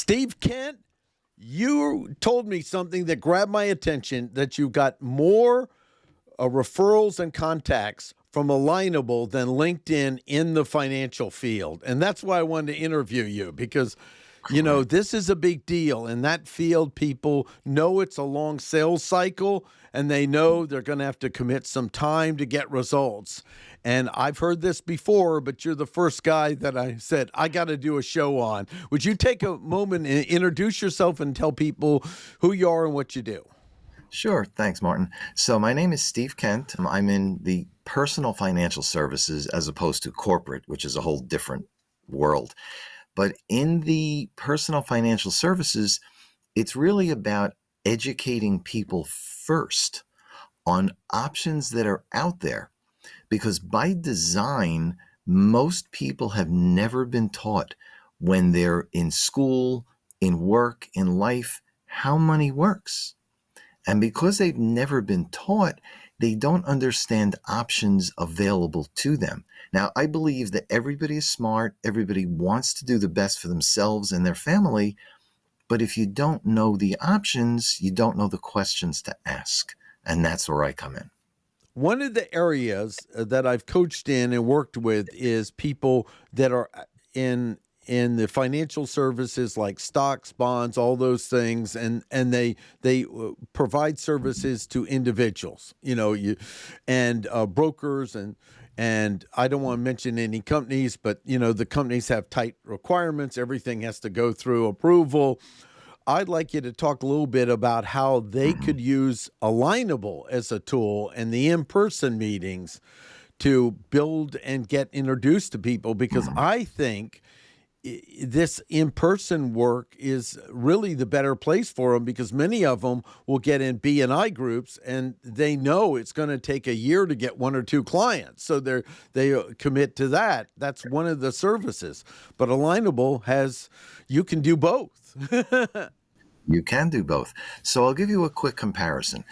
Steve Kent, you told me something that grabbed my attention, that you got more referrals and contacts from Alignable than LinkedIn in the financial field. And that's why I wanted to interview you, because this is a big deal. In that field, people know it's a long sales cycle, and they know they're going to have to commit some time to get results. And I've heard this before, but you're the first guy that I said, I got to do a show on. Would you take a moment and introduce yourself and tell people who you are and what you do? Sure. Thanks, Martin. So my name is Steve Kent. I'm in the personal financial services as opposed to corporate, which is a whole different world. But in the personal financial services, it's really about educating people first on options that are out there. Because by design, most people have never been taught when they're in school, in work, in life, how money works. And because they've never been taught, they don't understand options available to them. Now, I believe that everybody is smart. Everybody wants to do the best for themselves and their family. But if you don't know the options, you don't know the questions to ask. And that's where I come in. One of the areas that I've coached in and worked with is people that are in the financial services, like stocks, bonds, all those things, and they provide services to individuals, and brokers, and I don't want to mention any companies, but the companies have tight requirements. Everything has to go through approval. I'd like you to talk a little bit about how they could use Alignable as a tool and the in-person meetings to build and get introduced to people, because I think this in-person work is really the better place for them, because many of them will get in B&I groups and they know it's going to take a year to get one or two clients. So they commit to that. That's one of the services. But Alignable you can do both. You can do both. So I'll give you a quick comparison.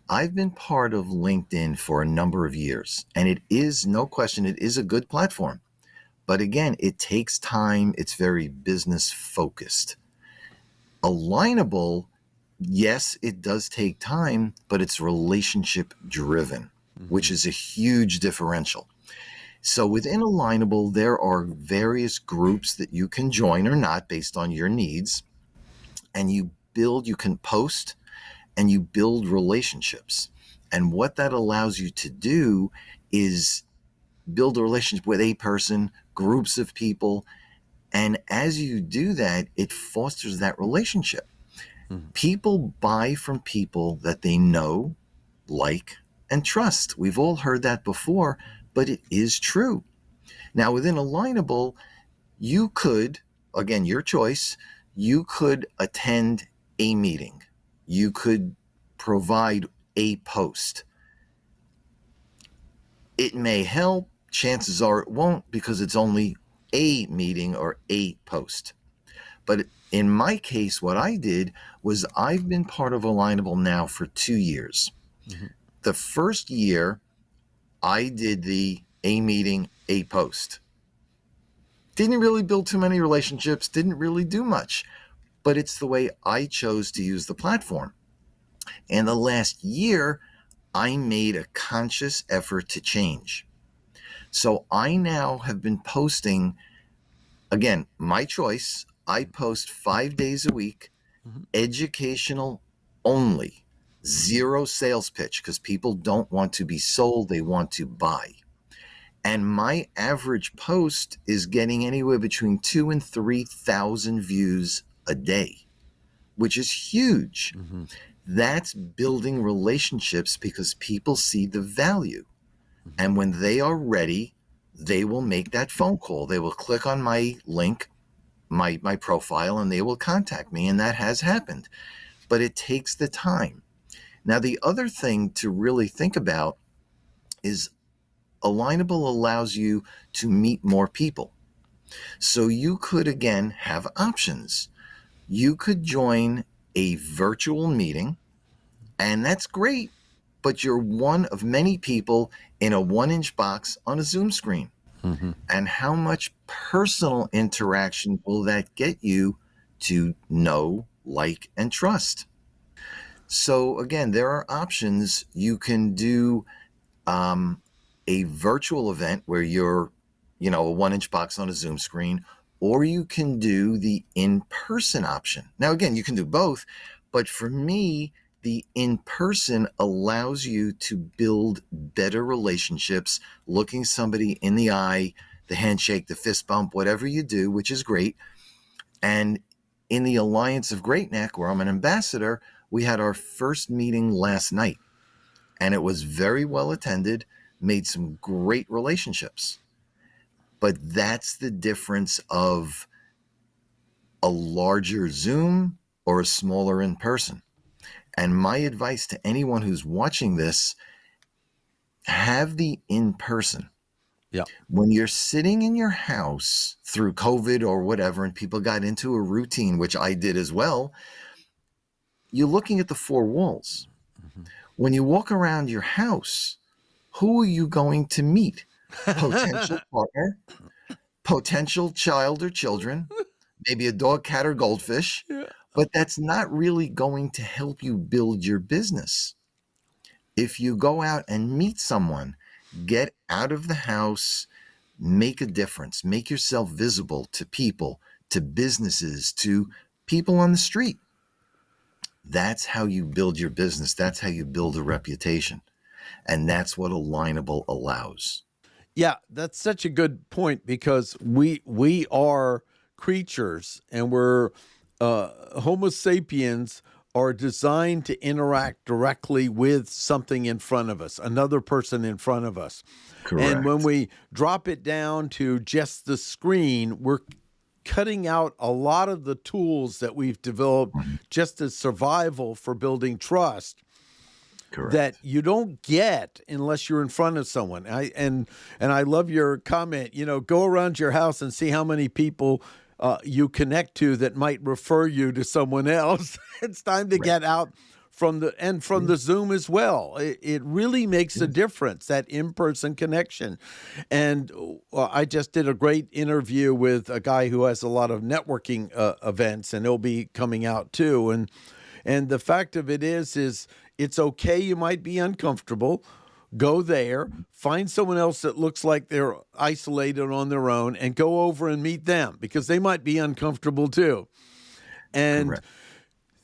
I've been part of LinkedIn for a number of years, and it is, no question, it is a good platform. But again, it takes time. It's very business focused. Alignable, yes, it does take time, but it's relationship driven, which is a huge differential. So within Alignable, there are various groups that you can join or not based on your needs. And you can post and you build relationships. And what that allows you to do is build a relationship with a person, groups of people. And as you do that, it fosters that relationship. People buy from people that they know, like, and trust. We've all heard that before, but it is true. Now, within Alignable, you could, again, your choice, you could attend a meeting. You could provide a post. It may help. Chances are it won't, because it's only a meeting or a post. But in my case, what I did was I've been part of Alignable now for 2 years. The first year, I did the a meeting, a post. Didn't really build too many relationships, didn't really do much. But it's the way I chose to use the platform. And the last year, I made a conscious effort to change. So I now have been posting, again, my choice. I post 5 days a week, educational only, zero sales pitch, because people don't want to be sold, they want to buy. And my average post is getting anywhere between 2,000 and 3,000 views a day, which is huge. That's building relationships, because people see the value. And when they are ready, they will make that phone call. They will click on my link, my profile, and they will contact me. And that has happened. But it takes the time. Now, the other thing to really think about is Alignable allows you to meet more people. So you could, again, have options. You could join a virtual meeting, and that's great, but you're one of many people in a 1-inch box on a Zoom screen. And how much personal interaction will that get you to know, like, and trust. So again, there are options. You can do a virtual event where you're, a 1-inch box on a Zoom screen, or you can do the in-person option. Now, again, you can do both, but for me, the in-person allows you to build better relationships, looking somebody in the eye, the handshake, the fist bump, whatever you do, which is great. And in the Alliance of Great Neck, where I'm an ambassador, we had our first meeting last night, and it was very well attended, made some great relationships. But that's the difference of a larger Zoom or a smaller in person. And my advice to anyone who's watching this, have the in person. Yeah. When you're sitting in your house through COVID or whatever, and people got into a routine, which I did as well, you're looking at the four walls. Mm-hmm. When you walk around your house, who are you going to meet? Potential partner, potential child or children, maybe a dog, cat, or goldfish. Yeah. But that's not really going to help you build your business. If you go out and meet someone, get out of the house, make a difference, make yourself visible to people, to businesses, to people on the street. That's how you build your business. That's how you build a reputation. And that's what Alignable allows. Yeah, that's such a good point, because we are creatures, and we're Homo sapiens are designed to interact directly with something in front of us, another person in front of us. Correct. And when we drop it down to just the screen, we're cutting out a lot of the tools that we've developed just as survival for building trust. Correct. That you don't get unless you're in front of someone. And I love your comment. Go around your house and see how many people you connect to that might refer you to someone else. It's time to get out from the Zoom as well. It really makes a difference, that in-person connection. And I just did a great interview with a guy who has a lot of networking events, and it'll be coming out too. And the fact of it is it's okay. You might be uncomfortable. Go there, find someone else that looks like they're isolated on their own, and go over and meet them, because they might be uncomfortable too. And Correct.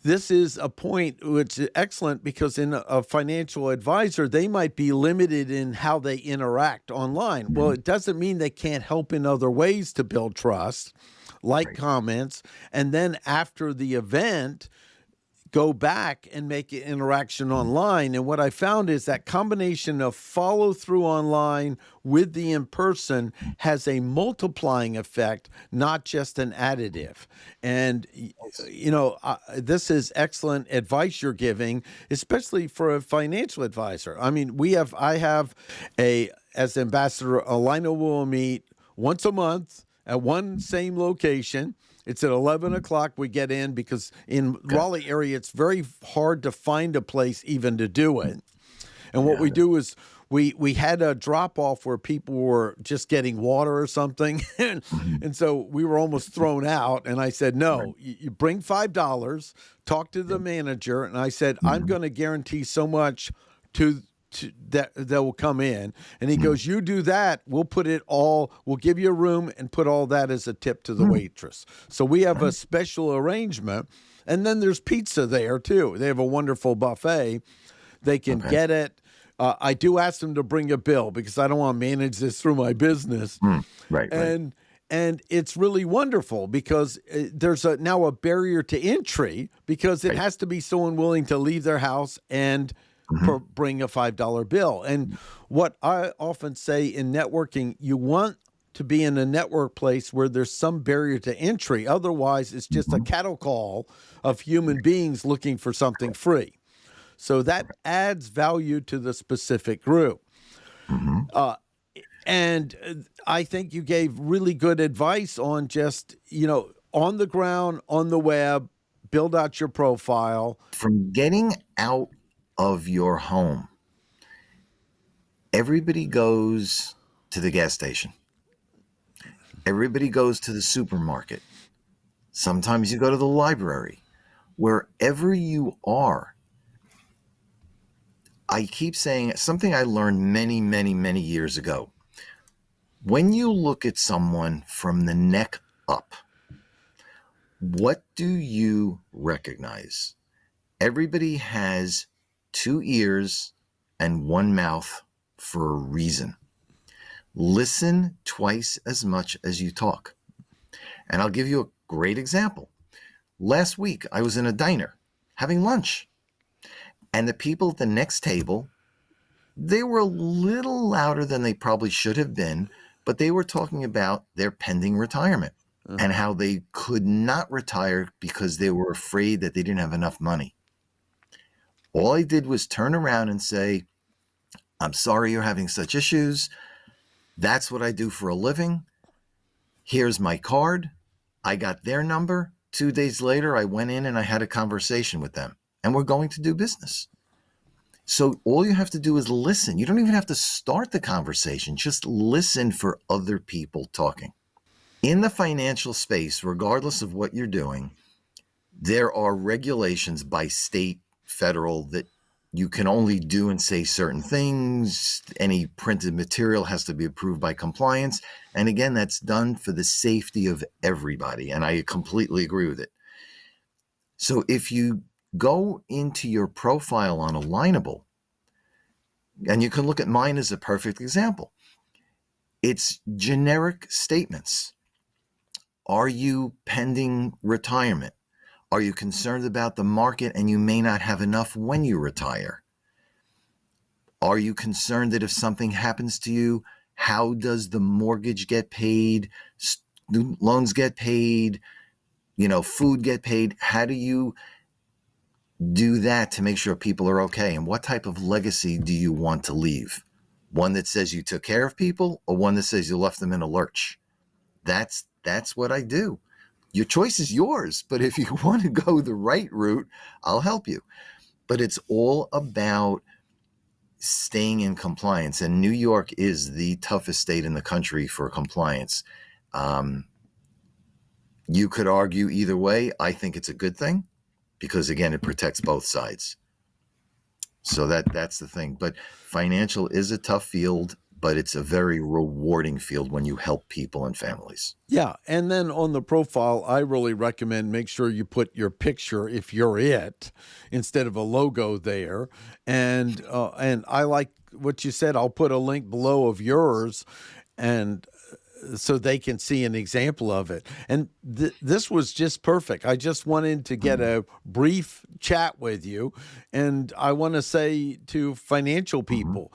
this is a point which is excellent, because in a financial advisor, they might be limited in how they interact online. Well, it doesn't mean they can't help in other ways to build trust, like comments, and then after the event, go back and make an interaction online. And what I found is that combination of follow through online with the in-person has a multiplying effect, not just an additive. And, this is excellent advice you're giving, especially for a financial advisor. I mean, as ambassador, Alignable will meet once a month at one same location. It's at 11 o'clock we get in, because in Raleigh area, it's very hard to find a place even to do it. And what we do is we had a drop-off where people were just getting water or something. And so we were almost thrown out. And I said, no, you bring $5, talk to the manager. And I said, I'm going to guarantee so much that will come in. And he goes, you do that, we'll give you a room and put all that as a tip to the waitress. So we have a special arrangement. And then there's pizza there too. They have a wonderful buffet. They can get it. I do ask them to bring a bill, because I don't want to manage this through my business. Right. And it's really wonderful, because there's now a barrier to entry, because it has to be someone willing to leave their house and bring a $5 bill. And what I often say in networking, you want to be in a network place where there's some barrier to entry. Otherwise, it's just a cattle call of human beings looking for something free. So that adds value to the specific group. And I think you gave really good advice on just, on the ground, on the web, build out your profile. From getting out of your home, everybody goes to the gas station. Everybody goes to the supermarket. Sometimes you go to the library. Wherever you are, I keep saying something I learned many, many, many years ago. When you look at someone from the neck up, what do you recognize? Everybody has two ears and one mouth for a reason. Listen twice as much as you talk. And I'll give you a great example. Last week, I was in a diner having lunch, and the people at the next table, they were a little louder than they probably should have been, but they were talking about their pending retirement and how they could not retire because they were afraid that they didn't have enough money. All I did was turn around and say, I'm sorry you're having such issues. That's what I do for a living. Here's my card. I got their number. 2 days later, I went in and I had a conversation with them, and we're going to do business. So all you have to do is listen. You don't even have to start the conversation. Just listen for other people talking. In the financial space, regardless of what you're doing, there are regulations by state, federal, that you can only do and say certain things. Any printed material has to be approved by compliance. And again, that's done for the safety of everybody. And I completely agree with it. So if you go into your profile on Alignable, and you can look at mine as a perfect example, it's generic statements. Are you pending retirement? Are you concerned about the market and you may not have enough when you retire? Are you concerned that if something happens to you, how does the mortgage get paid? Student loans get paid? Food get paid? How do you do that to make sure people are okay? And what type of legacy do you want to leave? One that says you took care of people, or one that says you left them in a lurch? That's what I do. Your choice is yours, but if you want to go the right route, I'll help you. But it's all about staying in compliance, and New York is the toughest state in the country for compliance. You could argue either way. I think it's a good thing because, again, it protects both sides. So that's the thing. But financial is a tough field, but it's a very rewarding field when you help people and families. Yeah. And then on the profile, I really recommend make sure you put your picture, if you're it, instead of a logo there. And I like what you said. I'll put a link below of yours, and so they can see an example of it. And this was just perfect. I just wanted to get a brief chat with you. And I want to say to financial people,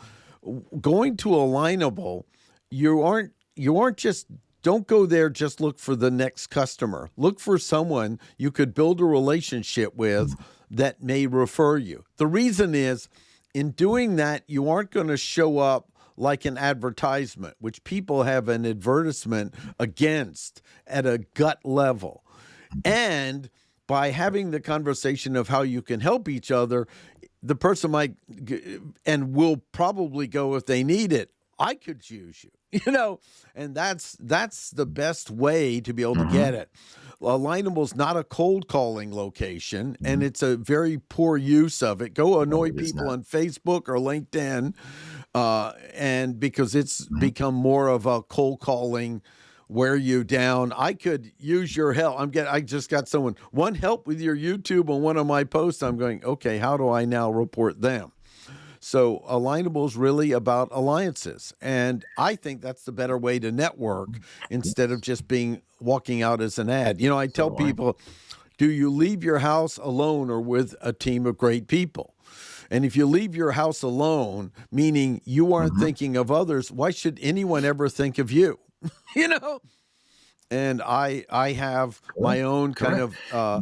going to Alignable, you aren't just, don't go there just look for the next customer. Look for someone you could build a relationship with that may refer you. The reason is, in doing that, you aren't going to show up like an advertisement, which people have an advertisement against at a gut level. And by having the conversation of how you can help each other, the person might and will probably go, if they need it, I could use you, and that's the best way to be able to get it. Alignable is not a cold calling location, and it's a very poor use of it. Go annoy people on Facebook or LinkedIn, and because it's become more of a cold calling, wear you down. I could use your help. I just got someone, one help with your YouTube on one of my posts. I'm going, okay, how do I now report them? So Alignable is really about alliances. And I think that's the better way to network instead of just walking out as an ad. I tell people, do you leave your house alone or with a team of great people? And if you leave your house alone, meaning you aren't thinking of others, why should anyone ever think of you? And I have my own kind of yeah,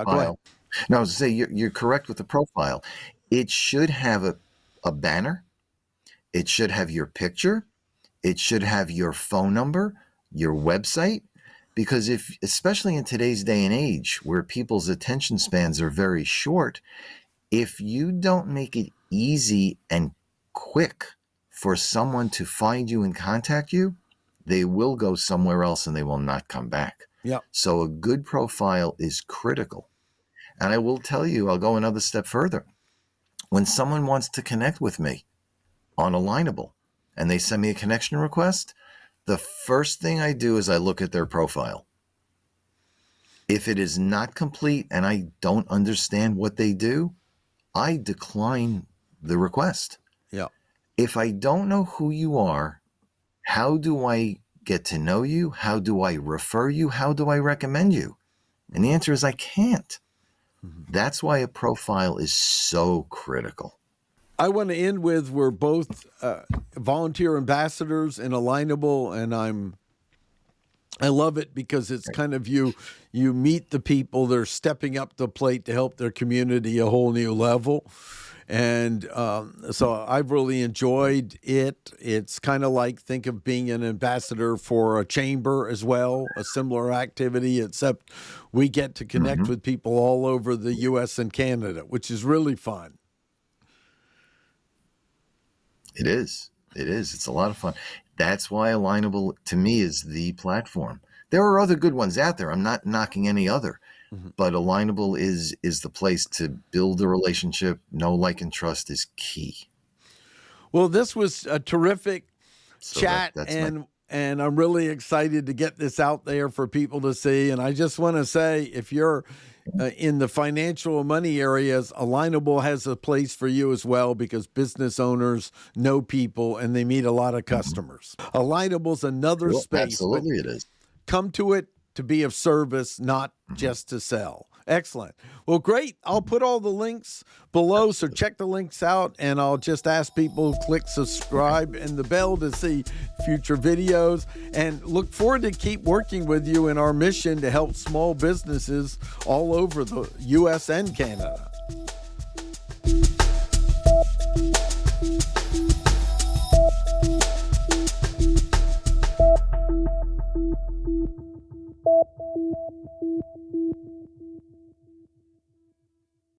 go ahead. No, I was going to say you're correct with the profile. It should have a banner. It should have your picture. It should have your phone number, your website, because especially in today's day and age where people's attention spans are very short, if you don't make it easy and quick for someone to find you and contact you, they will go somewhere else and they will not come back. Yeah. So a good profile is critical. And I will tell you, I'll go another step further. When someone wants to connect with me on Alignable and they send me a connection request, the first thing I do is I look at their profile. If it is not complete and I don't understand what they do, I decline the request. Yeah. If I don't know who you are, how do I get to know you? How do I refer you? How do I recommend you? And the answer is I can't. That's why a profile is so critical. I want to end with, we're both volunteer ambassadors in Alignable, and I love it because it's kind of you meet the people that are stepping up the plate to help their community a whole new level. And so I've really enjoyed it. It's kind of like, think of being an ambassador for a chamber as well, a similar activity, except we get to connect with people all over the U.S. and Canada, which is really fun. It is. It is. It's a lot of fun. That's why Alignable, to me, is the platform. There are other good ones out there. I'm not knocking any other. But Alignable is the place to build a relationship. Know, like, and trust is key. Well, this was a terrific chat, and I'm really excited to get this out there for people to see. And I just want to say, if you're in the financial money areas, Alignable has a place for you as well, because business owners know people and they meet a lot of customers. Alignable's another space. Absolutely, it is. Come to it to be of service, not just to sell. Excellent. Well, great. I'll put all the links below, so check the links out, and I'll just ask people to click subscribe and the bell to see future videos, and look forward to keep working with you in our mission to help small businesses all over the U.S. and Canada.